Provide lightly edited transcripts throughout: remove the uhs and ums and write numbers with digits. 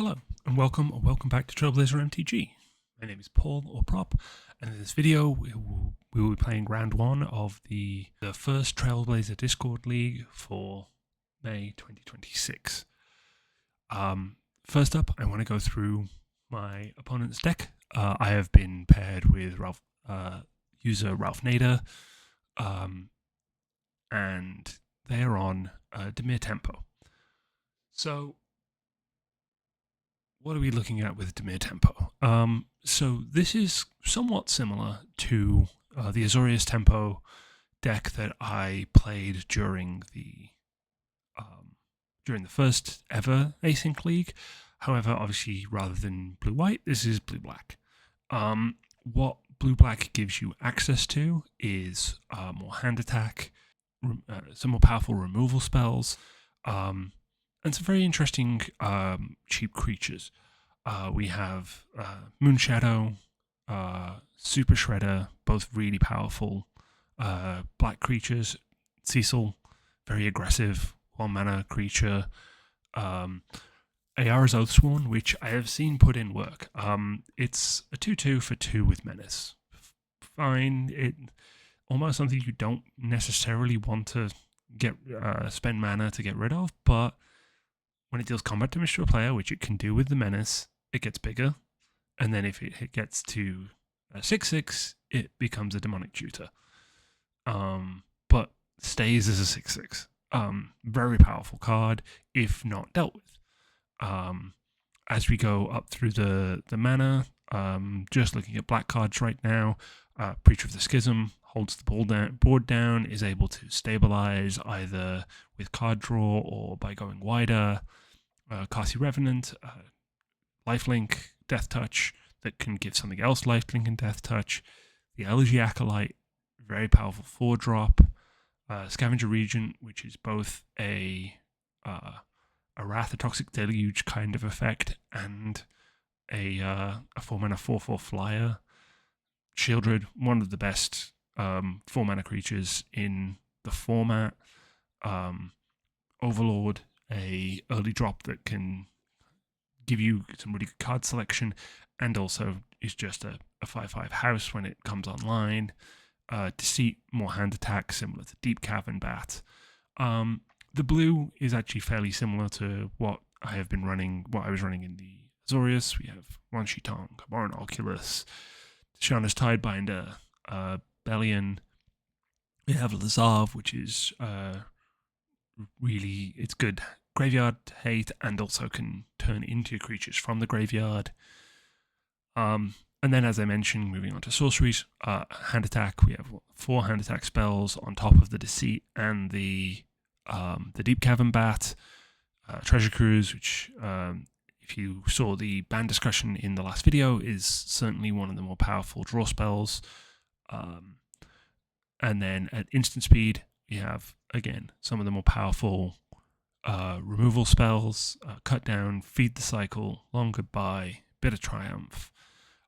Hello, and welcome back to Trailblazer MTG. My name is Paul, or Prop, and in this video we will be playing round 1 of the first Trailblazer Discord League for May 2026. First up, I want to go through my opponent's deck. I have been paired with user Ralph Nader, and they are on Dimir Tempo. So, what are we looking at with Dimir Tempo? So this is somewhat similar to the Azorius Tempo deck that I played during the first ever Async League. However, obviously, rather than blue-white, this is blue-black. What blue-black gives you access to is more hand attack, some more powerful removal spells, and some very interesting cheap creatures. We have Moonshadow, Super Shredder, both really powerful black creatures. Cecil, very aggressive, 1-mana creature. Ayara's Oathsworn, which I have seen put in work. It's a 2/2 for 2 with Menace. Fine, it almost something you don't necessarily want to get spend mana to get rid of, but when it deals combat damage to a player, which it can do with the Menace, it gets bigger. And then if it gets to 6/6, it becomes a Demonic Tutor. But stays as a 6/6. Very powerful card, if not dealt with. As we go up through the mana, just looking at black cards right now, Preacher of the Schism holds the board down, is able to stabilize either with card draw or by going wider. Kasi Revenant, lifelink, Death Touch, that can give something else lifelink and Death Touch. The Elegy Acolyte, very powerful 4-drop. Scavenger Regent, which is both a Wrath, a Toxic Deluge kind of effect, and a 4-mana 4/4 flyer. Shieldred, one of the best 4-mana creatures in the format. Overlord, a early drop that can give you some really good card selection, and also is just a 5/5 house when it comes online. Deceit, more hand attack, similar to Deep Cavern Bat. The blue is actually fairly similar to what I was running in the Azorius. We have Wan-Shi Tong, Moran Oculus, Shana's Tidebinder, Bellion. We have Lazav, which is it's good graveyard hate, and also can turn into creatures from the graveyard. And then, as I mentioned, moving on to sorceries, hand attack. We have 4 hand attack spells on top of the Deceit and the Deep Cavern Bat. Treasure Cruise, which, if you saw the ban discussion in the last video, is certainly one of the more powerful draw spells. And then at instant speed, we have, again, some of the more powerful removal spells: Cut Down, Feed the Cycle, Long Goodbye, Bitter Triumph,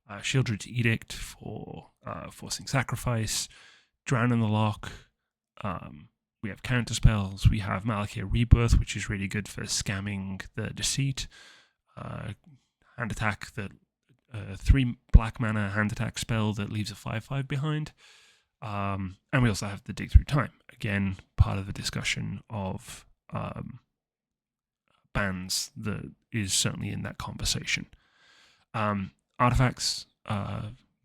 Shieldred's Edict for forcing sacrifice, Drown in the Lock. We have counter spells. We have Malakir Rebirth, which is really good for scamming the Deceit. Hand attack, that 3 black mana hand attack spell that leaves a 5/5 behind. And we also have the Dig Through Time. Again, part of the discussion of bans that is certainly in that conversation. Artifacts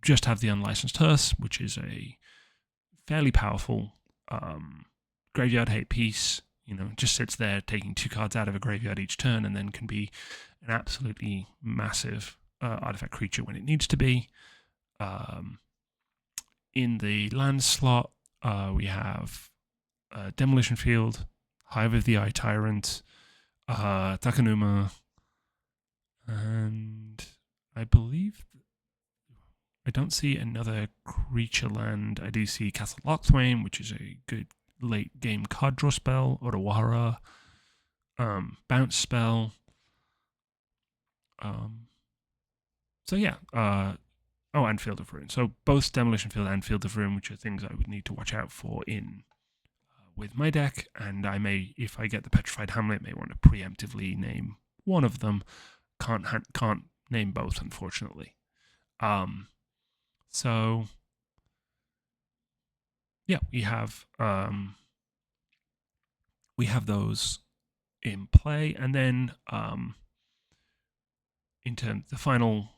just have the Unlicensed Hearse, which is a fairly powerful graveyard hate piece. Just sits there taking 2 cards out of a graveyard each turn, and then can be an absolutely massive artifact creature when it needs to be. In the land slot, we have Demolition Field, Hive of the Eye Tyrant, Takanuma, and I believe I don't see another creature land. I do see Castle Lochthwain, which is a good late game card draw spell, Otawara, bounce spell. And Field of Ruin. So both Demolition Field and Field of Ruin, which are things I would need to watch out for with my deck, and I may, if I get the Petrified Hamlet, may want to preemptively name one of them can't name both, unfortunately. So yeah, we have those in play, and then in terms the final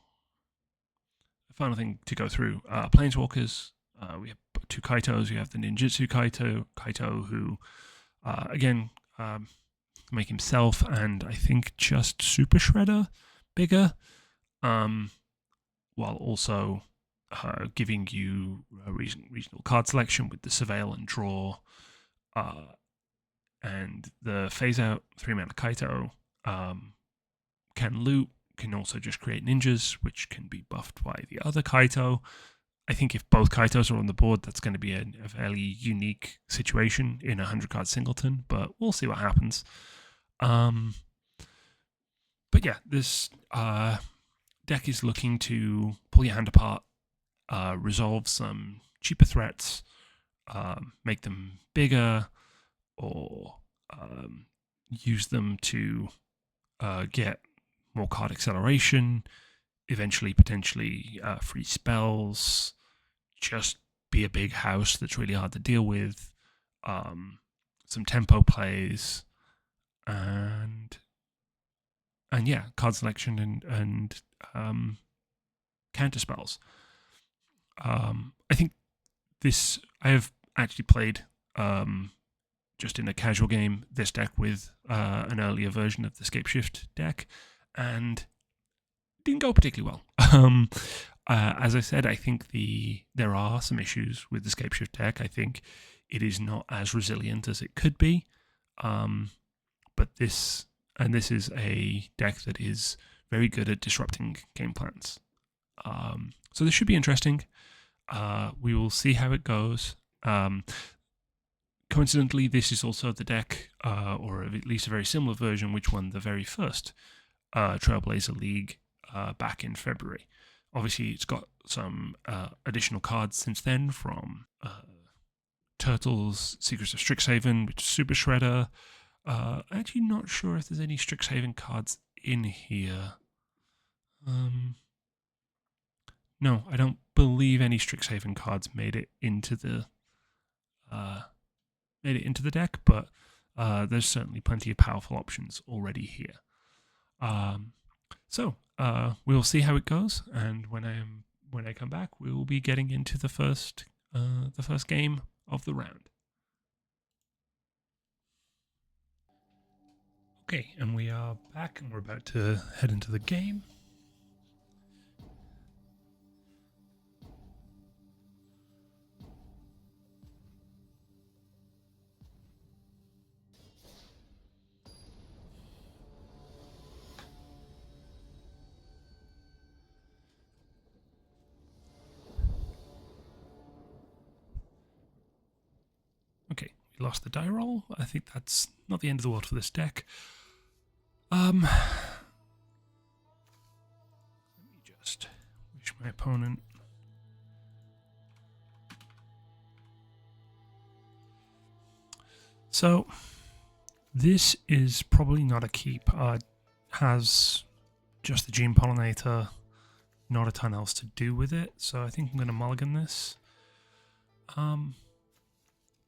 thing to go through, planeswalkers. We have 2 Kaitos. We have the ninjutsu Kaito who again make himself and I think just Super Shredder bigger, while also giving you a reasonable card selection with the surveil and draw, and the phase out 3-mana Kaito can loot, can also just create ninjas, which can be buffed by the other Kaito. I think if both Kaitos are on the board, that's going to be a fairly unique situation in a 100-card singleton, but we'll see what happens. But yeah, this deck is looking to pull your hand apart, resolve some cheaper threats, make them bigger, or use them to get more card acceleration, eventually potentially free spells, just be a big house that's really hard to deal with, some tempo plays, and yeah, card selection and counter spells. I think I have actually played just in a casual game this deck with an earlier version of the Scapeshift deck, and didn't go particularly well. As I said, I think there are some issues with the Scapeshift deck. I think it is not as resilient as it could be, but this is a deck that is very good at disrupting game plans. So this should be interesting. We will see how it goes. Coincidentally, this is also the deck, or at least a very similar version, which won the very first Trailblazer League back in February. Obviously, it's got some additional cards since then from Turtles, Secrets of Strixhaven, which is Super Shredder. Actually not sure if there's any Strixhaven cards in here. No, I don't believe any Strixhaven cards made it into the deck, but there's certainly plenty of powerful options already here. So we'll see how it goes, and when I come back, we will be getting into the first game of the round. Okay, and we are back, and we're about to head into the game. Okay, we lost the die roll. I think that's not the end of the world for this deck. Let me just wish my opponent. So this is probably not a keep. Has just the Gene Pollinator, not a ton else to do with it. So I think I'm going to mulligan this.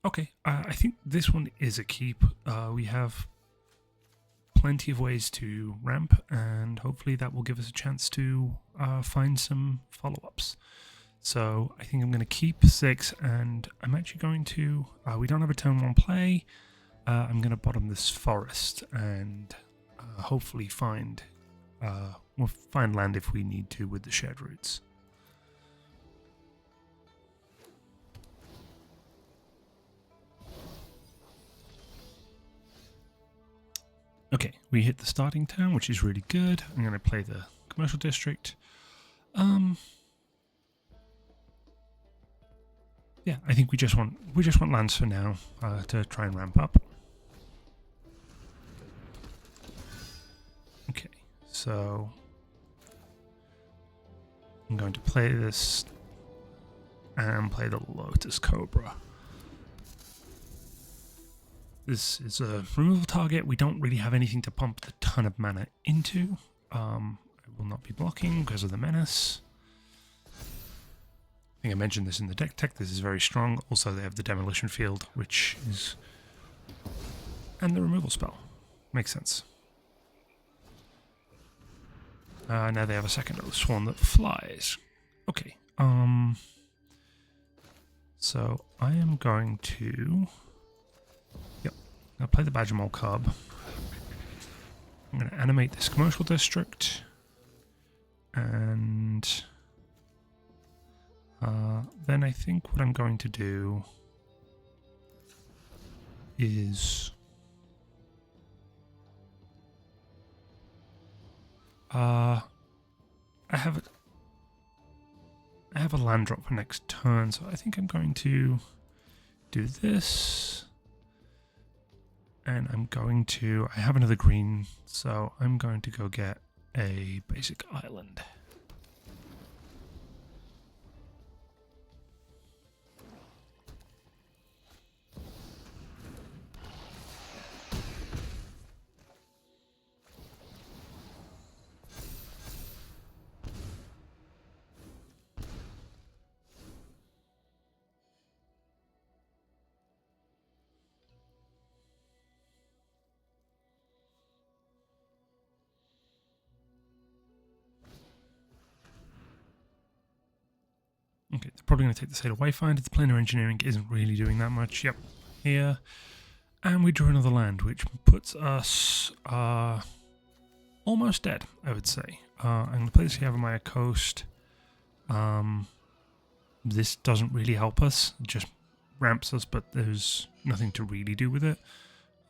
Okay, I think this one is a keep. We have plenty of ways to ramp, and hopefully that will give us a chance to find some follow-ups. So I think I'm going to keep 6, and I'm actually going to, we don't have a turn 1 play, I'm going to bottom this forest and hopefully we'll find land if we need to with the shared roots. Okay, we hit the starting town, which is really good. I'm going to play the commercial district. Yeah, I think we just want lands for now to try and ramp up. Okay, so I'm going to play this and play the Lotus Cobra. This is a removal target. We don't really have anything to pump a ton of mana into. I will not be blocking because of the menace. I think I mentioned this in the deck tech. This is very strong. Also, they have the demolition field, which is... and the removal spell. Makes sense. Now they have a second swan that flies. Okay. So I am going to... yep. I'll play the Badger Mole Cub. I'm going to animate this commercial district. And... then I think what I'm going to do is... I have a land drop for next turn, so I think I'm going to do this. And I'm going to... I have another green, so I'm going to go get a basic island. Okay, they're probably going to take the Sailor Wayfinder. The planar engineering isn't really doing that much. Yep, here. And we draw another land, which puts us almost dead, I would say. I'm going to play this Yavimaya Coast. This doesn't really help us. It just ramps us, but there's nothing to really do with it.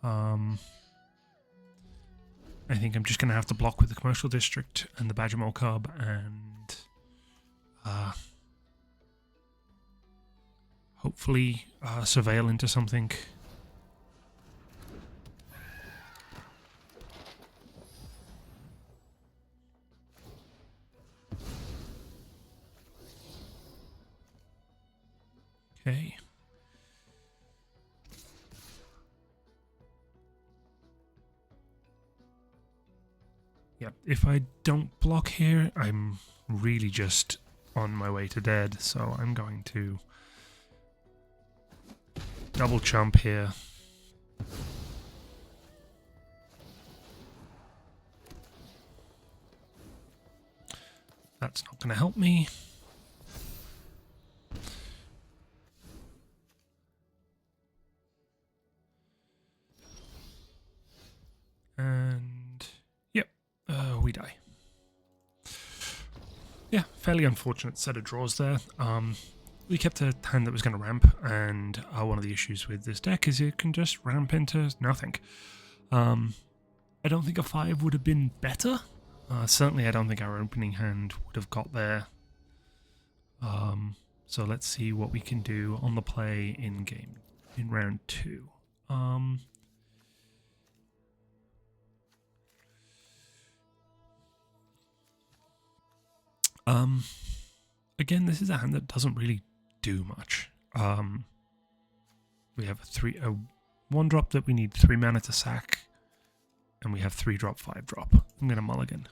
I think I'm just going to have to block with the Commercial District and the Badger Mole Cub and... hopefully surveil into something. Okay. Yep, if I don't block here, I'm really just on my way to dead, so I'm going to double jump here. That's not going to help me. And yep, we die. Yeah, fairly unfortunate set of draws there. We kept a hand that was going to ramp, and one of the issues with this deck is it can just ramp into nothing. I don't think a 5 would have been better. Certainly I don't think our opening hand would have got there. So let's see what we can do on the play in round 2. Again, this is a hand that doesn't really do much. We have a 1-drop that we need 3 mana to sack, and we have 3-drop, 5-drop. I'm going to mulligan.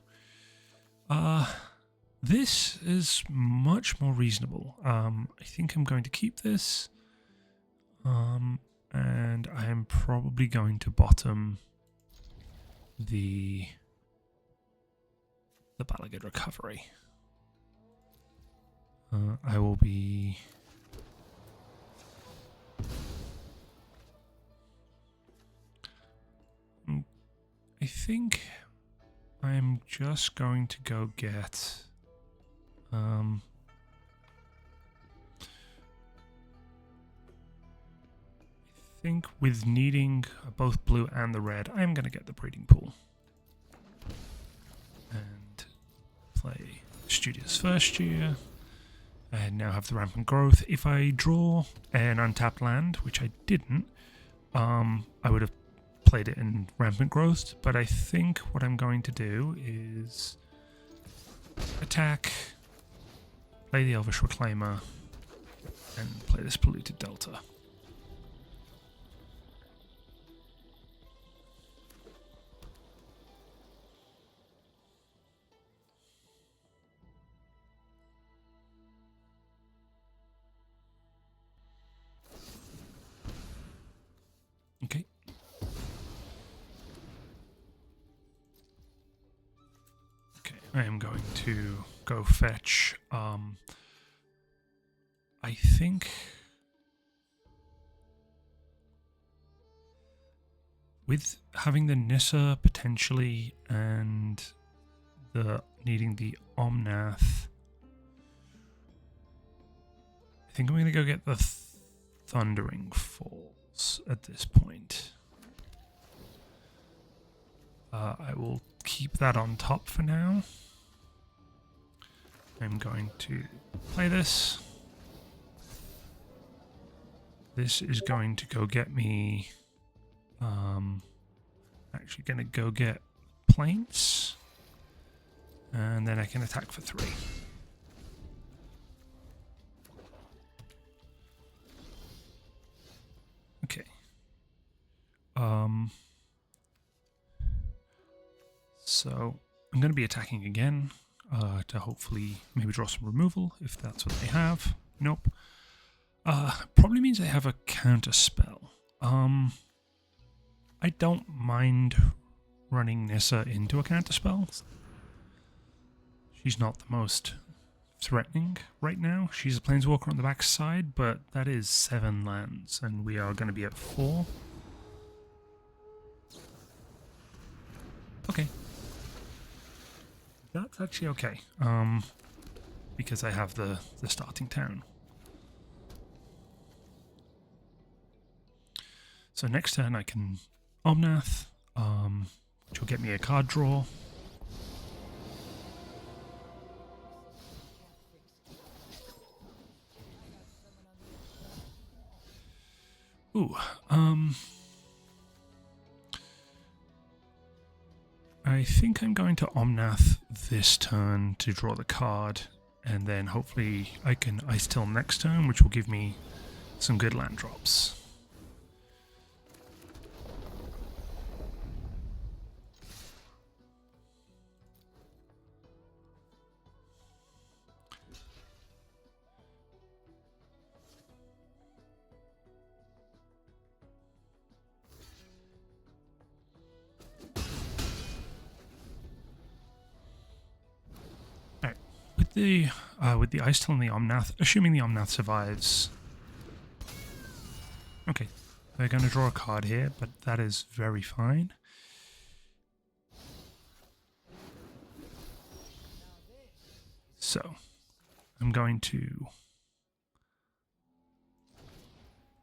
This is much more reasonable. I think I'm going to keep this, and I am probably going to bottom the Balagad Recovery. I will be... I think I'm just going to go get... I think with needing both blue and the red, I'm going to get the Breeding Pool. And play Studious First Year. I now have the Rampant Growth. If I draw an untapped land, which I didn't, I would have played it in Rampant Growth, but I think what I'm going to do is attack, play the Elvish Reclaimer, and play this Polluted Delta. I am going to go fetch, I think with having the Nissa potentially and the needing the Omnath, I think I'm going to go get the Thundering Falls at this point. I will keep that on top for now. I'm going to play this. This is going to go get me... actually going to go get planes. And then I can attack for 3. Okay. So I'm going to be attacking again to hopefully maybe draw some removal if that's what they have. Nope. Probably means they have a counter spell. I don't mind running Nissa into a counter spell. She's not the most threatening right now. She's a planeswalker on the back side, but that is 7 lands, and we are going to be at 4. Okay. That's actually okay, because I have the starting town. So next turn I can Omnath, which will get me a card draw. Ooh, I think I'm going to Omnath this turn to draw the card, and then hopefully I can Ice Till next turn, which will give me some good land drops. With the Ice Till and the Omnath, assuming the Omnath survives. Okay, they're going to draw a card here, but that is very fine. So, I'm going to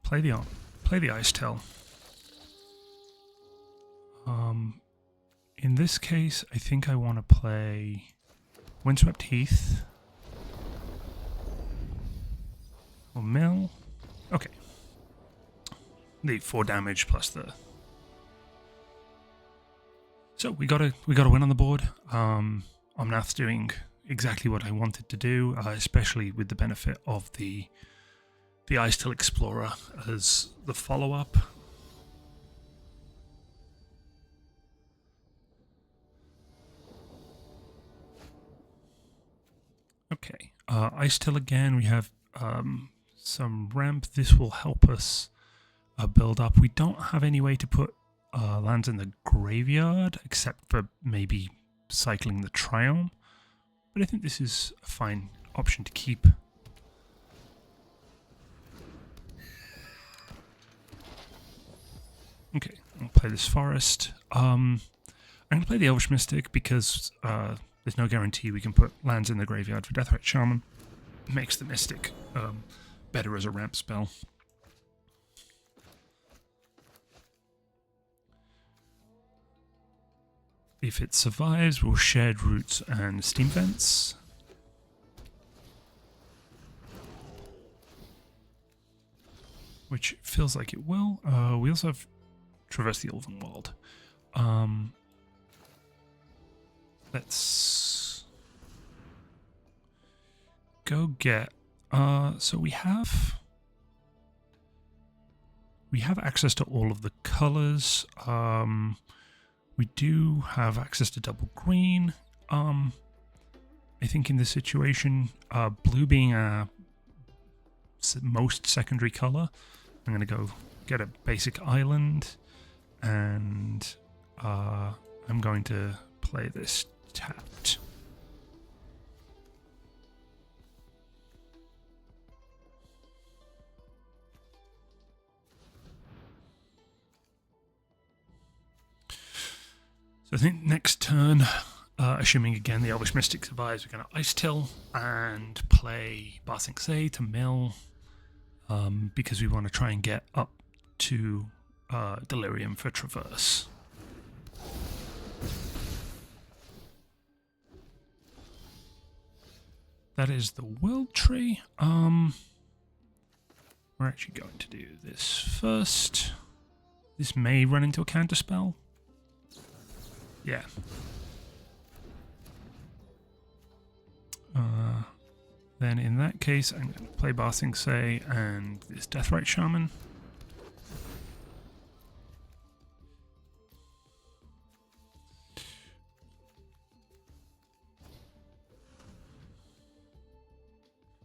play the Ice Till. In this case, I think I want to play Windswept Heath or Mill. Okay. The 4 damage plus the. So we got a win on the board. Omnath's doing exactly what I wanted to do, especially with the benefit of the Ice Till Explorer as the follow-up. Okay, Ice Till again. We have some ramp. This will help us build up. We don't have any way to put lands in the graveyard except for maybe cycling the Triome, but I think this is a fine option to keep. Okay, I'll play this Forest. I'm going to play the Elvish Mystic because there's no guarantee we can put lands in the graveyard for Deathright Shaman. It makes the Mystic better as a ramp spell. If it survives, we'll Shared Roots and Steam Vents. Which feels like it will. We also have Traverse the Elven World. Let's go get. So we have access to all of the colors. We do have access to double green. I think in this situation, blue being our most secondary color, I'm going to go get a basic island, and I'm going to play this tapped. So I think next turn, assuming again the Elvish Mystic survives, we're going to Ice Till and play Barsing Say to mill, because we want to try and get up to Delirium for Traverse. That is the World Tree. We're actually going to do this first. This may run into a counter spell. Yeah. Then in that case, I'm going to play Barsing Say and this Deathrite Shaman.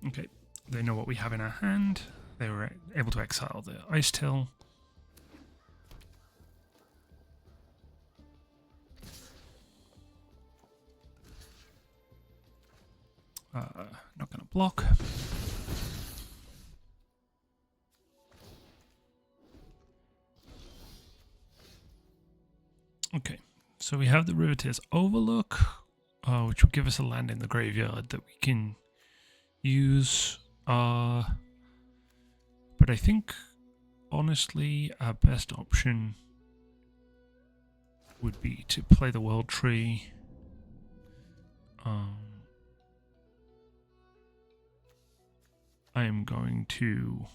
Okay, they know what we have in our hand. They were able to exile the Ice Till. Not going to block. Okay, so we have the Riveteer's Overlook, which will give us a land in the graveyard that we can use. But I think, honestly, our best option would be to play the World Tree. I am going to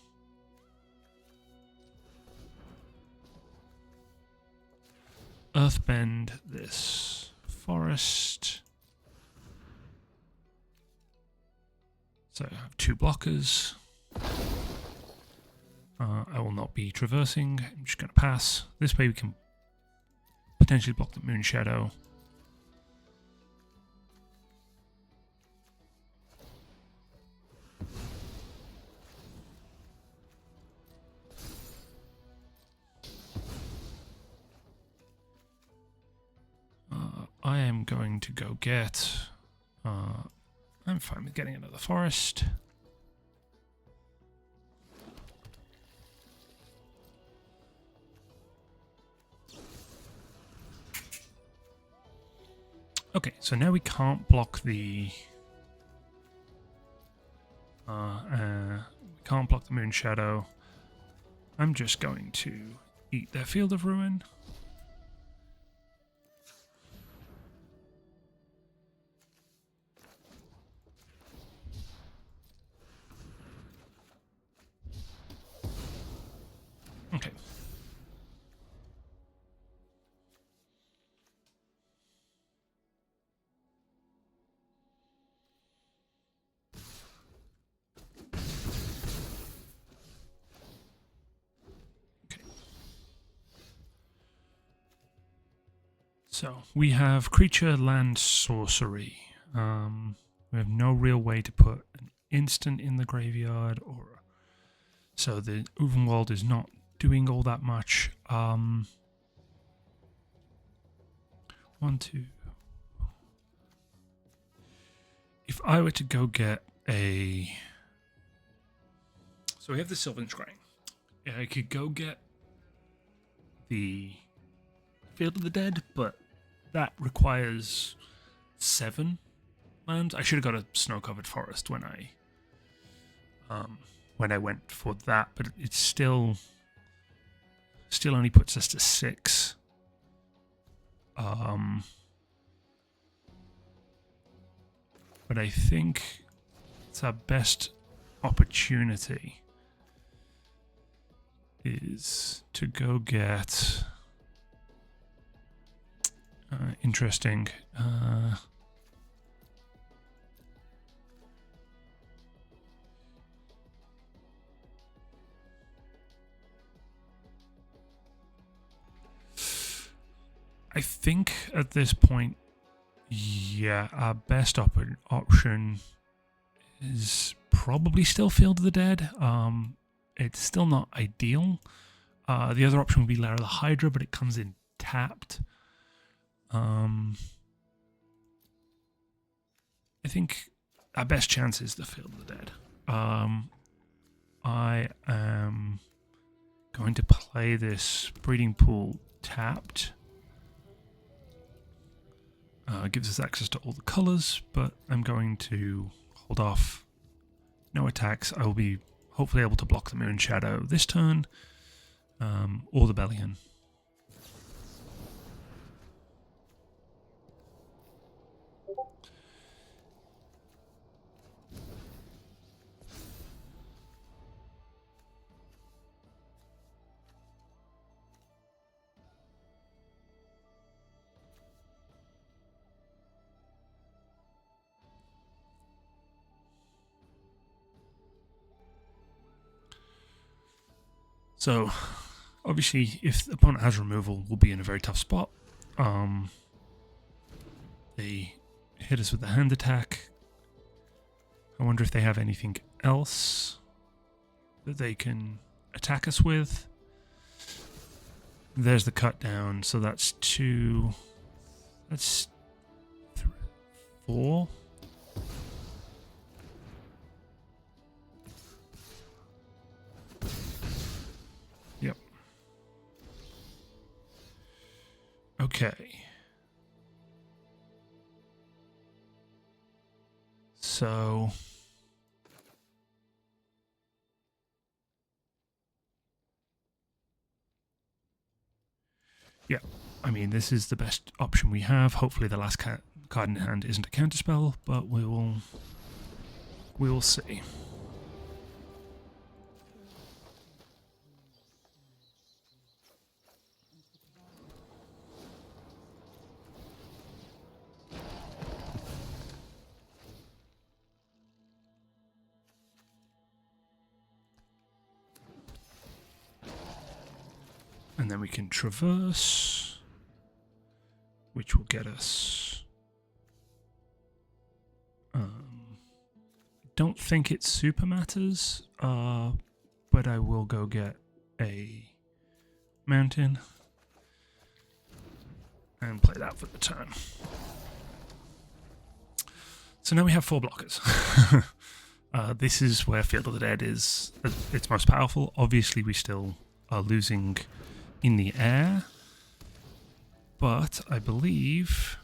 Earthbend this forest. So I have 2 blockers. I will not be traversing. I'm just going to pass. This way we can potentially block the Moon Shadow. I am going to go get... I'm fine with getting another forest. Okay, so now we can't block the... can't block the Moon Shadow. I'm just going to eat their Field of Ruin. Okay. So we have creature, land, sorcery. We have no real way to put an instant in the graveyard, or so the Ulvenwald is not doing all that much. 1, 2. If I were to go get a, so we have the Sylvan Scrying. I could go get the Field of the Dead, but that requires 7 lands. I should have got a snow-covered forest when I went for that, but it still only puts us to 6. But I think it's our best opportunity is to go get interesting. I think at this point, yeah, our best option is probably still Field of the Dead. It's still not ideal. The other option would be Lair of the Hydra, but it comes in tapped. I think our best chance is the Field of the Dead. I am going to play this Breeding Pool tapped. gives us access to all the colors, but I'm going to hold off. No attacks. I will be hopefully able to block the Moon Shadow this turn, or the Bellion. So, obviously, if the opponent has removal, we'll be in a very tough spot. They hit us with the hand attack. I wonder if they have anything else that they can attack us with. There's the cut down, so that's 2. That's 4. Yep. Okay. So yeah, I mean, this is the best option we have. Hopefully the last card in hand isn't a counterspell, but we will see. And then we can traverse, which will get us... don't think it super matters, but I will go get a mountain and play that for the turn. So now we have 4 blockers. This is where Field of the Dead is its most powerful. Obviously, we still are losing in the air, but I believe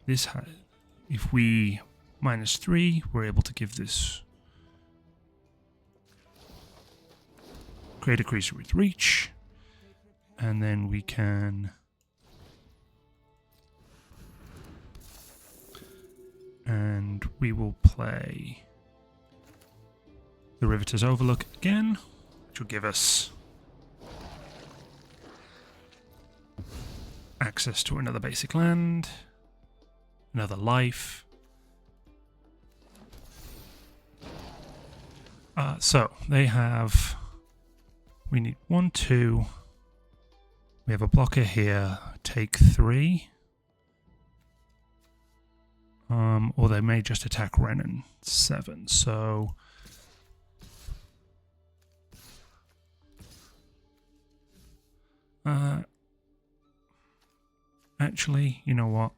this if we -3, we're able to give this create a creature with reach, and then we can we will play the Riveter's Overlook again, which will give us access to another basic land, another life. So they have... we need 1, 2. We have a blocker here. Take 3. Or they may just attack Renin 7. So... actually, you know what?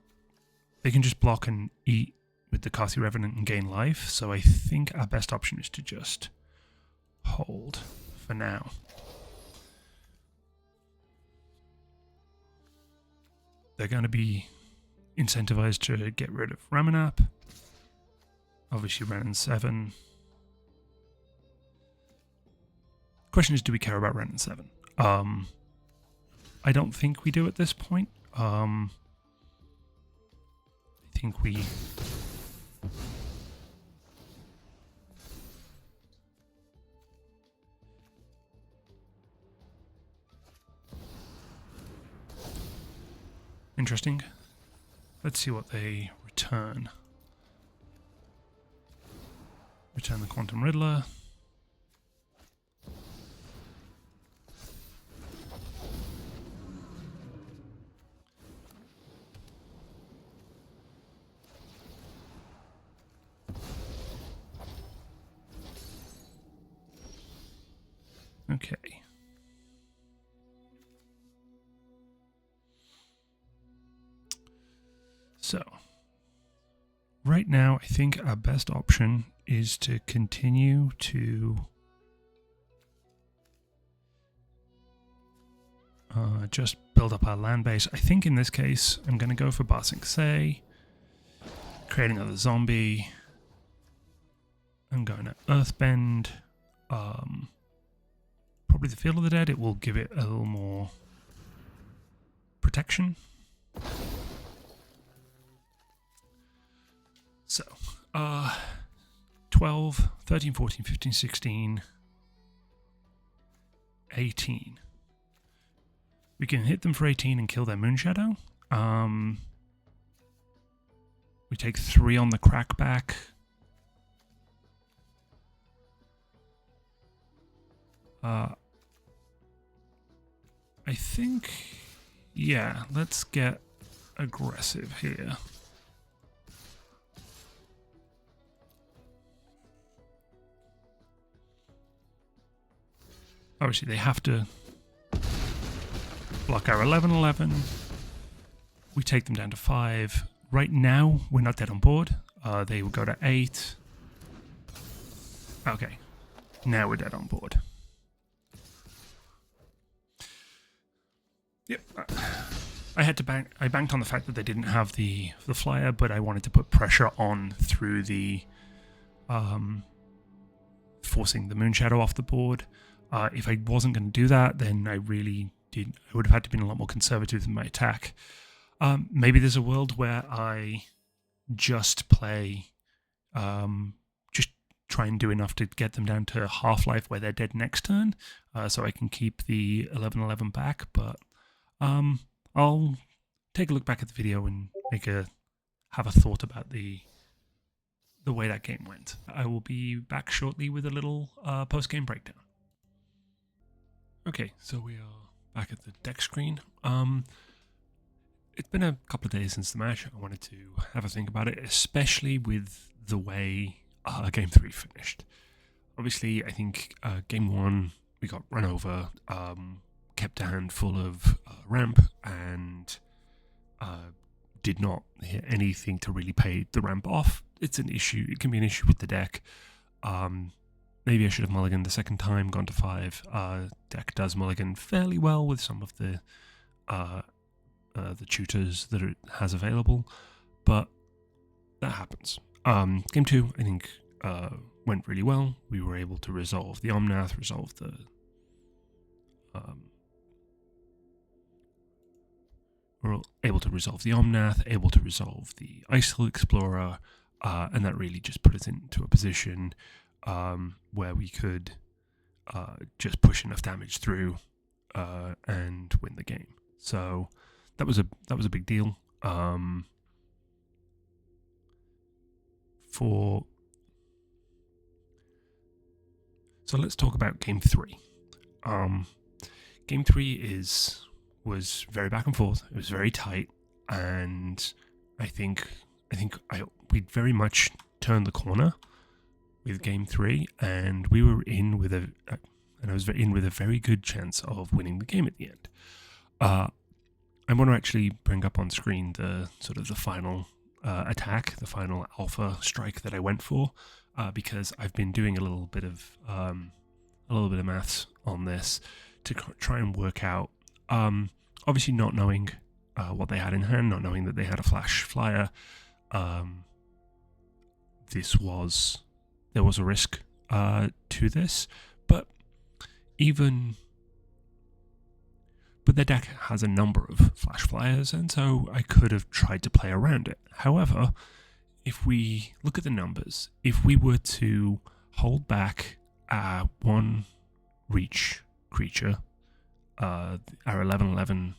They can just block and eat with the Carthy Revenant and gain life, so I think our best option is to just hold for now. They're going to be incentivized to get rid of Ramanap. Obviously, Renin 7. Question is, do we care about Renin 7? I don't think we do at this point. I think we... Interesting. Let's see what they return. Return the Quantum Riddler. Okay. So, right now, I think our best option is to continue to just build up our land base. I think in this case, I'm going to go for Ba Sing Se, create another zombie. I'm going to Earthbend. Probably the Field of the Dead. It will give it a little more protection. So, 12, 13, 14, 15, 16, 18. We can hit them for 18 and kill their Moonshadow. We take 3 on the crackback. I think, yeah, let's get aggressive here. Obviously, they have to block our 11-11. We take them down to 5. Right now, we're not dead on board. They will go to 8. Okay, now we're dead on board. Yep. I had to bank. I banked on the fact that they didn't have the flyer, but I wanted to put pressure on through the forcing the Moonshadow off the board. If I wasn't going to do that, then I would have had to be a lot more conservative in my attack. Maybe there's a world where I just play, just try and do enough to get them down to half-life where they're dead next turn, so I can keep the 11-11 back, but I'll take a look back at the video and have a thought about the way that game went. I will be back shortly with a little post-game breakdown. Okay, so we are back at the deck screen. It's been a couple of days since the match. I wanted to have a think about it, especially with the way Game 3 finished. Obviously, I think Game 1, we got run over, kept a hand full of ramp, and did not hit anything to really pay the ramp off. It's an issue. It can be an issue with the deck. Maybe I should have mulliganed the second time, gone to 5. Deck does mulligan fairly well with some of the tutors that it has available, but that happens. Game 2, I think, went really well. We were able to resolve the Omnath, resolve the able to resolve the Icehill Explorer, and that really just put us into a position where we could just push enough damage through and win the game. So that was a big deal. So let's talk about Game 3. Game 3 was very back and forth. It was very tight, and I think we'd very much turned the corner with Game 3, and we were in with I was in with a very good chance of winning the game at the end. I want to actually bring up on screen the final attack, the final alpha strike that I went for, because I've been doing a little bit of maths on this to try and work out. Obviously, not knowing what they had in hand, not knowing that they had a flash flyer, there was a risk to this, but their deck has a number of flash flyers, and so I could have tried to play around it. However, if we look at the numbers, if we were to hold back our 1 reach creature, our 11-11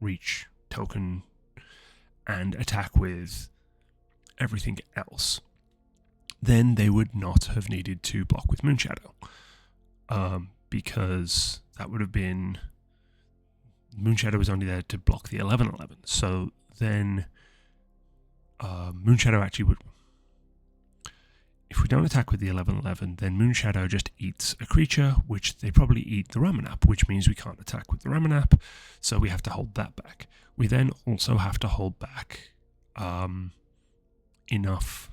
reach token, and attack with everything else, then they would not have needed to block with Moonshadow, because that would have been... Moonshadow was only there to block the 11-11, so then Moonshadow actually would... If we don't attack with the 11-11, then Moonshadow just eats a creature, which they probably eat the Ramanap, which means we can't attack with the Ramanap, so we have to hold that back. We then also have to hold back enough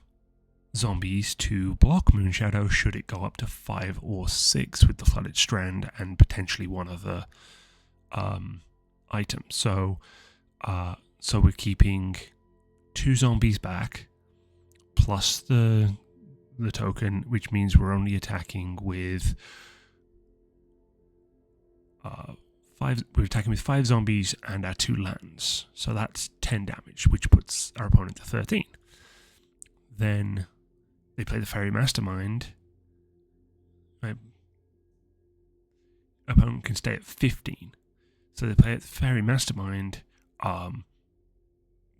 zombies to block Moonshadow should it go up to 5 or 6 with the Flooded Strand and potentially one other item. So we're keeping 2 zombies back plus the token, which means we're only attacking with 5. We're attacking with 5 zombies and our 2 lands, so that's 10 damage, which puts our opponent to 13. Then they play the Fairy Mastermind. My opponent can stay at 15. So they play at the Fairy Mastermind.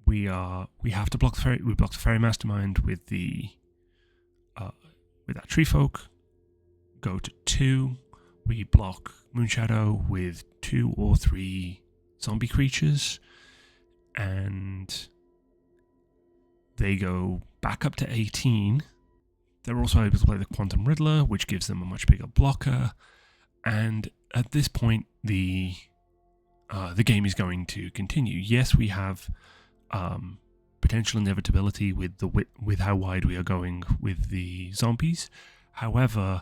We have to block the Fairy. We block the Fairy Mastermind with that Tree Folk. Go to 2. We block Moonshadow with 2 or 3 zombie creatures, and they go back up to 18. They're also able to play the Quantum Riddler, which gives them a much bigger blocker. And at this point, the game is going to continue. Yes, we have potential inevitability with how wide we are going with the zombies. However,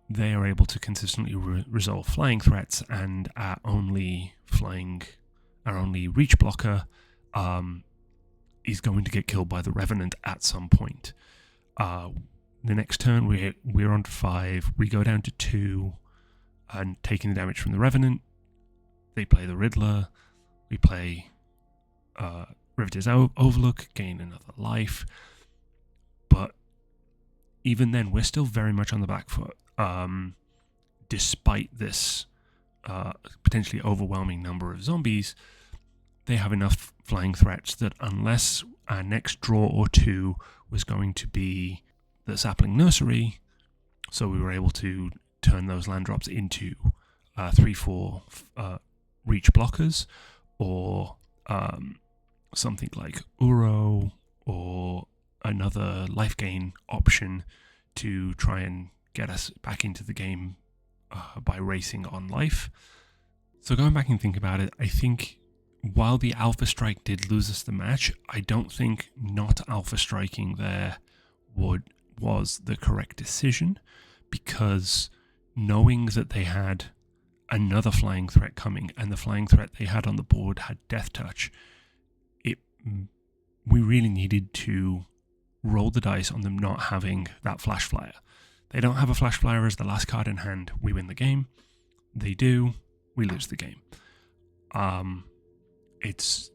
they are able to consistently resolve flying threats, and our only reach blocker is going to get killed by the Revenant at some point. The next turn we're on to 5. We go down to 2, and taking the damage from the Revenant. They play the Riddler. We play Riveter's Overlook, gain another life. But even then, we're still very much on the back foot. Despite this potentially overwhelming number of zombies, they have enough flying threats that unless our next draw or 2 was going to be the Sapling Nursery, so we were able to turn those land drops into 3/4 reach blockers, or something like Uro, or another life gain option to try and get us back into the game by racing on life. So going back and thinking about it, I think while the Alpha Strike did lose us the match, I don't think not Alpha Striking there was the correct decision, because knowing that they had another flying threat coming, and the flying threat they had on the board had Death Touch, we really needed to roll the dice on them not having that Flash Flyer. They don't have a Flash Flyer as the last card in hand, we win the game. They do, we lose the game. It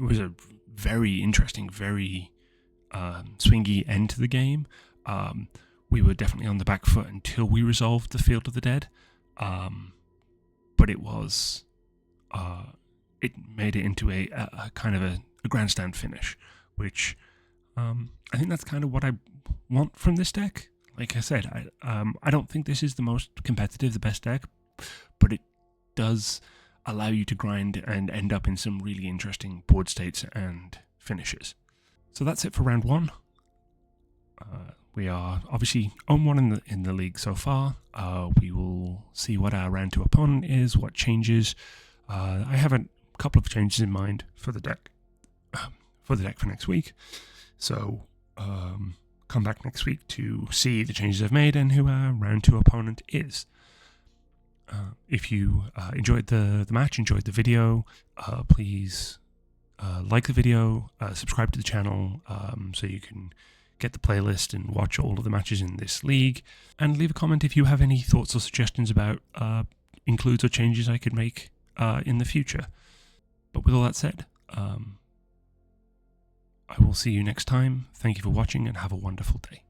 was a very interesting, very swingy end to the game. We were definitely on the back foot until we resolved the Field of the Dead. But it was, it made it into a kind of a grandstand finish, which I think that's kind of what I want from this deck. Like I said, I don't think this is the most competitive, the best deck, but it does allow you to grind and end up in some really interesting board states and finishes. So that's it for round 1. We are obviously 0-1 in the league so far. We will see what our round 2 opponent is, what changes. I have a couple of changes in mind for the deck for next week. So come back next week to see the changes I've made and who our round 2 opponent is. If you enjoyed the match, enjoyed the video, please like the video, subscribe to the channel so you can get the playlist and watch all of the matches in this league, and leave a comment if you have any thoughts or suggestions about includes or changes I could make in the future. But with all that said, I will see you next time. Thank you for watching and have a wonderful day.